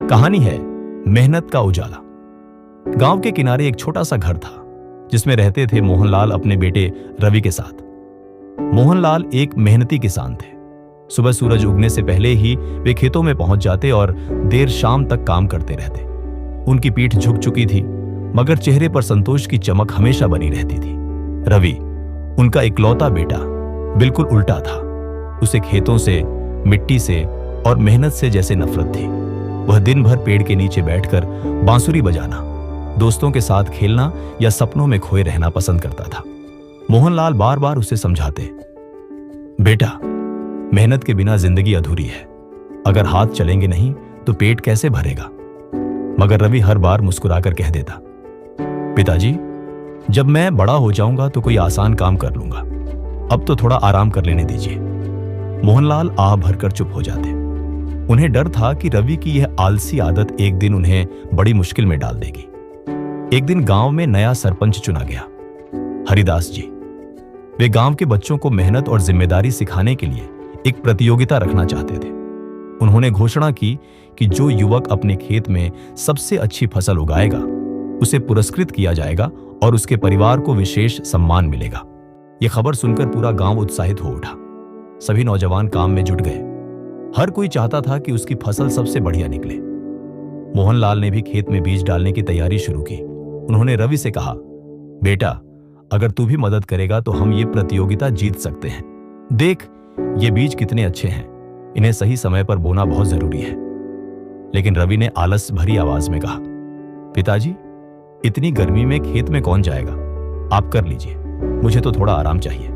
कहानी है मेहनत का उजाला। गांव के किनारे एक छोटा सा घर था जिसमें रहते थे मोहनलाल अपने बेटे रवि के साथ। मोहनलाल एक मेहनती किसान थे। सुबह सूरज उगने से पहले ही वे खेतों में पहुंच जाते और देर शाम तक काम करते रहते। उनकी पीठ झुक चुकी थी मगर चेहरे पर संतोष की चमक हमेशा बनी रहती थी। रवि, उनका इकलौता बेटा, बिल्कुल उल्टा था। उसे खेतों से, मिट्टी से और मेहनत से जैसे नफरत थी। वह दिन भर पेड़ के नीचे बैठकर बांसुरी बजाना, दोस्तों के साथ खेलना या सपनों में खोए रहना पसंद करता था। मोहनलाल बार बार उसे समझाते, बेटा, मेहनत के बिना जिंदगी अधूरी है। अगर हाथ चलेंगे नहीं तो पेट कैसे भरेगा। मगर रवि हर बार मुस्कुराकर कह देता, पिताजी, जब मैं बड़ा हो जाऊंगा तो कोई आसान काम कर लूंगा। अब तो थोड़ा आराम कर लेने दीजिए। मोहनलाल आह भरकर चुप हो जाते। उन्हें डर था कि रवि की यह आलसी आदत एक दिन उन्हें बड़ी मुश्किल में डाल देगी। एक दिन गांव में नया सरपंच चुना गया, हरिदास जी। वे गांव के बच्चों को मेहनत और जिम्मेदारी सिखाने के लिए एक प्रतियोगिता रखना चाहते थे। उन्होंने घोषणा की कि जो युवक अपने खेत में सबसे अच्छी फसल उगाएगा उसे पुरस्कृत किया जाएगा और उसके परिवार को विशेष सम्मान मिलेगा। यह खबर सुनकर पूरा गांव उत्साहित हो उठा। सभी नौजवान काम में जुट गए। हर कोई चाहता था कि उसकी फसल सबसे बढ़िया निकले। मोहनलाल ने भी खेत में बीज डालने की तैयारी शुरू की। उन्होंने रवि से कहा, बेटा, अगर तू भी मदद करेगा तो हम ये प्रतियोगिता जीत सकते हैं। देख, ये बीज कितने अच्छे हैं। इन्हें सही समय पर बोना बहुत जरूरी है। लेकिन रवि ने आलस भरी आवाज में कहा, पिताजी, इतनी गर्मी में खेत में कौन जाएगा। आप कर लीजिए, मुझे तो थोड़ा आराम चाहिए।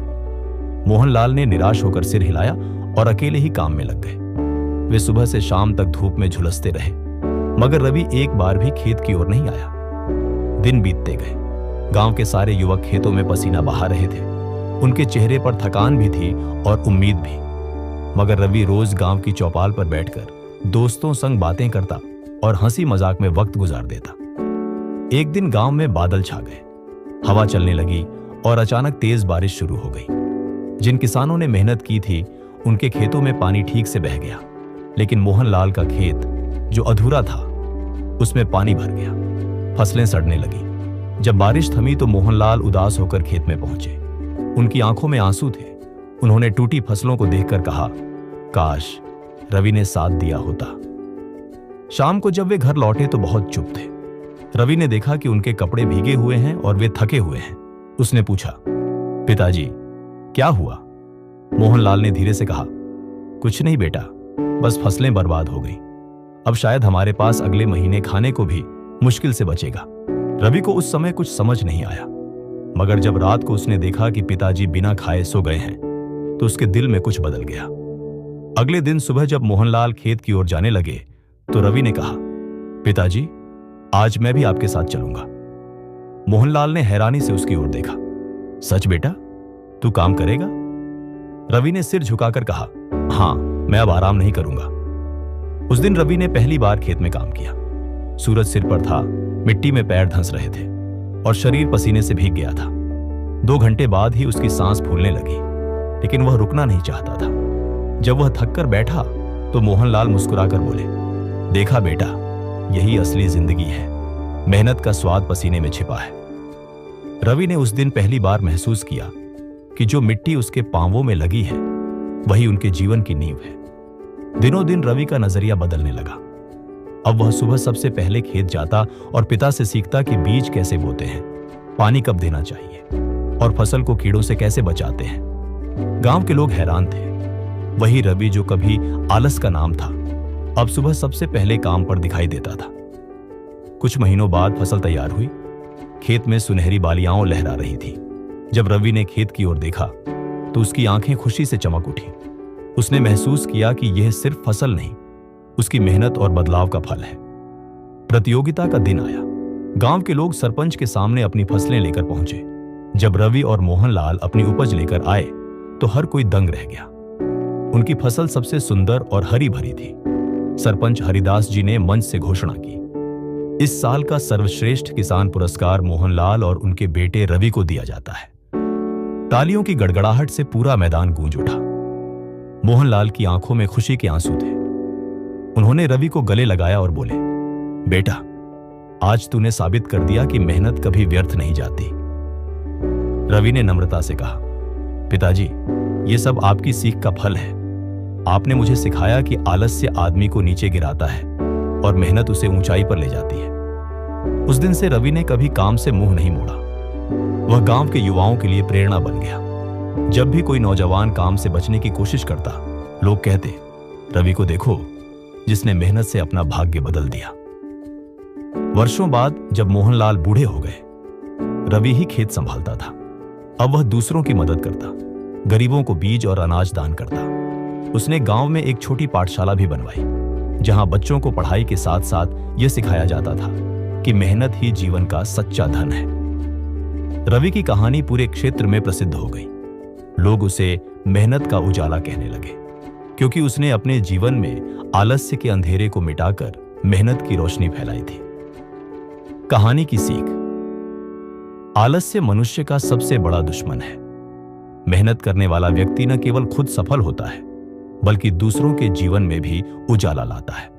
मोहनलाल ने निराश होकर सिर हिलाया और अकेले ही काम में लग गए। वे सुबह से शाम तक धूप में झुलसते रहे मगर रवि एक बार भी खेत की ओर नहीं आया। दिन बीतते गए। गांव के सारे युवक खेतों में पसीना बहा रहे थे। उनके चेहरे पर थकान भी थी और उम्मीद भी। मगर रवि रोज गांव की चौपाल पर बैठकर दोस्तों संग बातें करता और हंसी मजाक में वक्त गुजार देता। एक दिन गांव में बादल छा गए, हवा चलने लगी और अचानक तेज बारिश शुरू हो गई। जिन किसानों ने मेहनत की थी उनके खेतों में पानी ठीक से बह गया, लेकिन मोहनलाल का खेत जो अधूरा था उसमें पानी भर गया। फसलें सड़ने लगी। जब बारिश थमी तो मोहनलाल उदास होकर खेत में पहुंचे। उनकी आंखों में आंसू थे। उन्होंने टूटी फसलों को देखकर कहा, काश रवि ने साथ दिया होता। शाम को जब वे घर लौटे तो बहुत चुप थे। रवि ने देखा कि उनके कपड़े भीगे हुए हैं और वे थके हुए हैं। उसने पूछा, पिताजी, क्या हुआ। मोहनलाल ने धीरे से कहा, कुछ नहीं बेटा, बस फसलें बर्बाद हो गई। अब शायद हमारे पास अगले महीने खाने को भी मुश्किल से बचेगा। रवि को उस समय कुछ समझ नहीं आया, मगर जब रात को उसने देखा कि पिताजी बिना खाए सो गए हैं तो उसके दिल में कुछ बदल गया। अगले दिन सुबह जब मोहनलाल खेत की ओर जाने लगे तो रवि ने कहा, पिताजी, आज मैं भी आपके साथ चलूंगा। मोहनलाल ने हैरानी से उसकी ओर देखा। सच बेटा, तू काम करेगा। रवि ने सिर झुकाकर कहा, हां, मैं अब आराम नहीं करूंगा। उस दिन रवि ने पहली बार खेत में काम किया। सूरज सिर पर था, मिट्टी में पैर धंस रहे थे और शरीर पसीने से भीग गया था। 2 घंटे बाद ही उसकी सांस फूलने लगी, लेकिन वह रुकना नहीं चाहता था। जब वह थककर बैठा तो मोहनलाल मुस्कुराकर बोले, देखा बेटा, यही असली जिंदगी है। मेहनत का स्वाद पसीने में छिपा है। रवि ने उस दिन पहली बार महसूस किया कि जो मिट्टी उसके पांवों में लगी है वही उनके जीवन की नींव है। दिनों दिन रवि का नजरिया बदलने लगा। अब वह सुबह सबसे पहले खेत जाता और पिता से सीखता कि बीज कैसे बोते हैं, पानी कब देना चाहिए और फसल को कीड़ों से कैसे बचाते हैं। गांव के लोग हैरान थे। वही रवि जो कभी आलस का नाम था अब सुबह सबसे पहले काम पर दिखाई देता था। कुछ महीनों बाद फसल तैयार हुई। खेत में सुनहरी बालियां लहरा रही थी। जब रवि ने खेत की ओर देखा तो उसकी आंखें खुशी से चमक उठी। उसने महसूस किया कि यह सिर्फ फसल नहीं, उसकी मेहनत और बदलाव का फल है। प्रतियोगिता का दिन आया। गांव के लोग सरपंच के सामने अपनी फसलें लेकर पहुंचे। जब रवि और मोहनलाल अपनी उपज लेकर आए तो हर कोई दंग रह गया। उनकी फसल सबसे सुंदर और हरी भरी थी। सरपंच हरिदास जी ने मंच से घोषणा की, इस साल का सर्वश्रेष्ठ किसान पुरस्कार मोहनलाल और उनके बेटे रवि को दिया जाता है। तालियों की गड़गड़ाहट से पूरा मैदान गूंज उठा। मोहनलाल की आंखों में खुशी के आंसू थे। उन्होंने रवि को गले लगाया और बोले, बेटा, आज तूने साबित कर दिया कि मेहनत कभी व्यर्थ नहीं जाती। रवि ने नम्रता से कहा, पिताजी, ये सब आपकी सीख का फल है। आपने मुझे सिखाया कि आलस्य आदमी को नीचे गिराता है और मेहनत उसे ऊंचाई पर ले जाती है। उस दिन से रवि ने कभी काम से मुंह नहीं मोड़ा। वह गांव के युवाओं के लिए प्रेरणा बन गया। जब भी कोई नौजवान काम से बचने की कोशिश करता, लोग कहते, रवि को देखो, जिसने मेहनत से अपना भाग्य बदल दिया। वर्षों बाद जब मोहनलाल बूढ़े हो गए, रवि ही खेत संभालता था। अब वह दूसरों की मदद करता, गरीबों को बीज और अनाज दान करता। उसने गांव में एक छोटी पाठशाला भी बनवाई, जहां बच्चों को पढ़ाई के साथ साथ यह सिखाया जाता था कि मेहनत ही जीवन का सच्चा धन है। रवि की कहानी पूरे क्षेत्र में प्रसिद्ध हो गई। लोग उसे मेहनत का उजाला कहने लगे, क्योंकि उसने अपने जीवन में आलस्य के अंधेरे को मिटाकर मेहनत की रोशनी फैलाई थी। कहानी की सीख। आलस्य मनुष्य का सबसे बड़ा दुश्मन है। मेहनत करने वाला व्यक्ति न केवल खुद सफल होता है, बल्कि दूसरों के जीवन में भी उजाला लाता है।